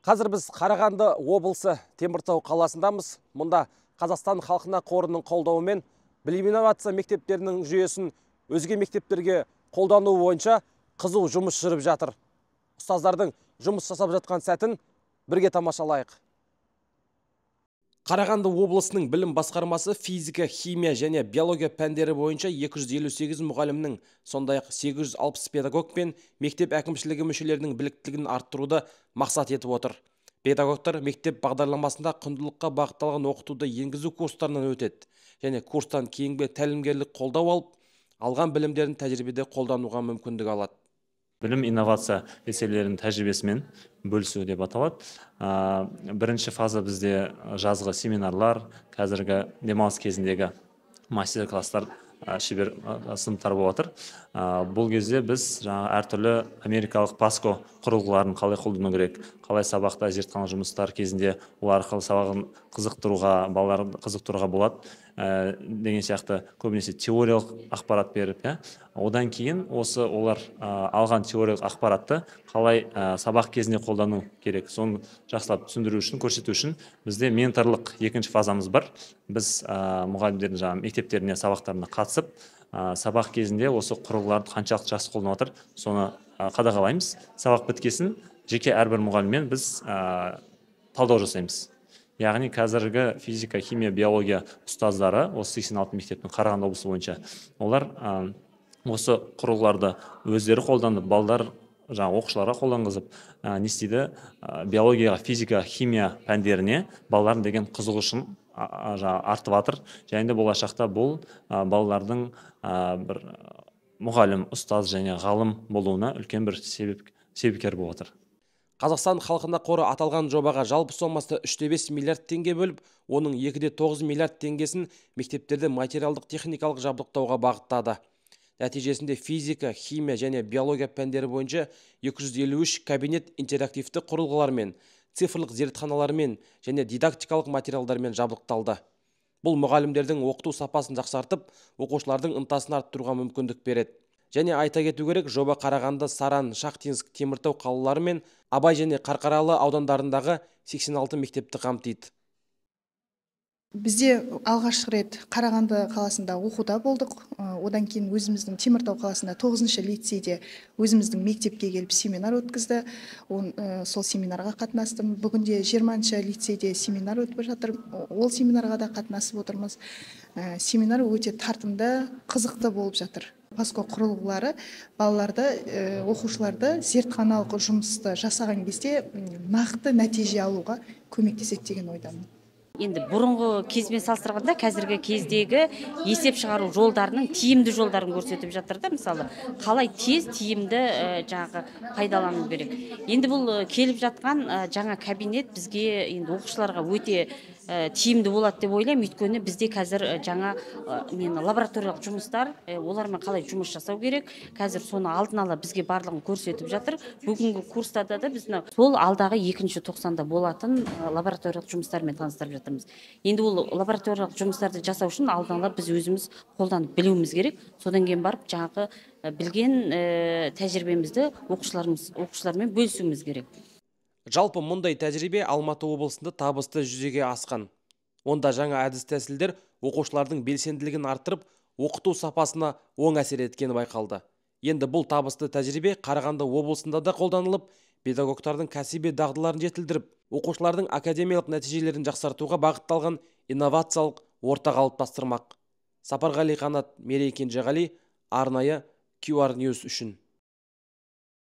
Қазір біз Қарағанды облысы Теміртау қаласындамыз. Мұнда Қазақстан халқына қорының қолдауымен білім инновация мектептерінің жүйесін өзге мектептерге қолдану бойынша қызу жұмыс жүріп жатыр. Ұстаздардың жұмыс жасап жатқан сәтін бірге тамашалайық. Қарағанды облысының білім басқармасы физика, химия және биология пәндері бойынша 258 мұғалімнің, сондай-ақ 860 педагог пен мектеп әкімшілігі мүшелерінің біліктілігін арттыруды мақсат етіп отыр. Педагогтар мектеп бағдарламасында құндылыққа бағытталған оқытуды енгізу курстарынан өтеді және курстан кейінгі тәлімгерлік қолдау алып, алған білімдерін тәжірибеде қолдануға мүмкіндік алады. Білім инновация мәселелерінің тәжірибесімен бөлісу деп аталады. Бірінші фаза бізде жазғы семинарлар, қазіргі демалыс кезіндегі мастер-класстар, шебер сыныптар болып отыр. Бұл кезде біз әртүрлі америкалық паско құрылғыларын қалай қолдану керек, қалай сабақта зертхана жұмыстар кезінде ол арқылы сабағын балаларды қызықтыруға болады деген сияқты көбінесе теориялық ақпарат беріп, одан кейін олар алған теориялық ақпаратты қалай сабақ кезінде қолдану керек, соны жақсылап түсіндіру үшін, көрсету үшін бізде менторлық екінші фазамыз бар. Біз мұғалімдердің мектептеріне, сабақтарына қатысып, сабақ кезінде осы құрылғыларды қаншалықты жақсы қолданып отыр, соны қадағалаймыз. Сабақ біткесін жеке әрбір мұғаліммен біз талдау жасаймыз. Яғни қазіргі физика, химия, биология ұстаздары, осы 86 мектептің Қарағанды облысы бойынша, олар осы құрылғыларды өздері қолданып, балдар оқушыларға қолданғызып, не істейді, биологияға, физика, химия пәндеріне балалардың деген қызығушылығын артып жатыр. Және де болашақта бұл балалардың бір мұғалім, ұстаз және ғалым болуына үлкен бір себепкер болып отыр. Қазақстан халқына қоры аталған жобаға жалпы сомасы 3,5 миллиард теңге бөліп, оның 2,9 миллиард теңгесін мектептерді материалдық техникалық жабдықтауға бағыттады. Нәтижесінде физика, химия және биология пәндері бойынша 253 кабинет интерактивті құрылғылармен, цифрлық зертханалармен және дидактикалық материалдармен жабдықталды. Бұл мұғалімдердің оқыту сапасын жақсартып, оқушылардың ынтасын арттыруға мүмкіндік береді. Және айта кету керек, жоба Қарағанды, Саран, Шахтинск, Теміртау қалалары мен Абай және Қарқаралы аудандарындағы 86 мектепті қамтиды. Бізде алғашқы рет Қарағанды қаласында оқуда болдық. Одан кейін өзіміздің Теміртау қаласында 9-шы лицейде өзіміздің мектепке келіп семинар өткізді. Сол семинарға қатынастым. Бүгінде 20-шы лицейде семинар өтіп жатыр. Ол семинарға да қатынасып отырмыз. Семинар өте тартымды, қызықты болып жатыр. Паско құрылғылары балаларды, оқушыларды зертханалық жұмысты жасаған кезде нақты нәтиже алуға көмектеседі деген ойдамын. Енді бұрынғы кезбен салыстырғанда қазіргі кездегі есеп шығару жолдарының тиімді жолдарын көрсетіп жатыр да, мысалы, қалай тез тиімді пайдалану керек. Енді бұл келіп жатқан жаңа кабинет бізге енді оқушыларға өте тиімді болады деп ойлаймын. Өйткені бізде қазір жаңа лабораториялық жұмыстар, олармен қалай жұмыс жасау керек, қазір соны алдын ала бізге барлығын көрсетіп жатыр. Бүгінгі курстарда да біз сол алдағы 2-ші тоқсанда болатын лабораториялық жұмыстармен таныстырып жатырмыз. Енді ол лабораториялық жұмыстарды жасау үшін алдын ала біз өзіміз қолданып білуіміз керек. Содан кейін барып жаңағы білген тәжірибемізді оқушылармен бөлісуіміз керек. Жалпы мұндай тәжірибе Алматы облысында табысты жүзеге асқан. Онда жаңа әдіс-тәсілдер оқушылардың белсенділігін арттырып, оқыту сапасына оң әсер еткені байқалды. Енді бұл табысты тәжірибе Қарағанды облысында да қолданылып, педагогтардың кәсіби дағдыларын жетілдіріп, оқушылардың академиялық нәтижелерін жақсартуға бағытталған инновациялық орта қалыптастырмақ. Сапарғали Қанат, Мерей Кенжеғали, арнайы QR News үшін.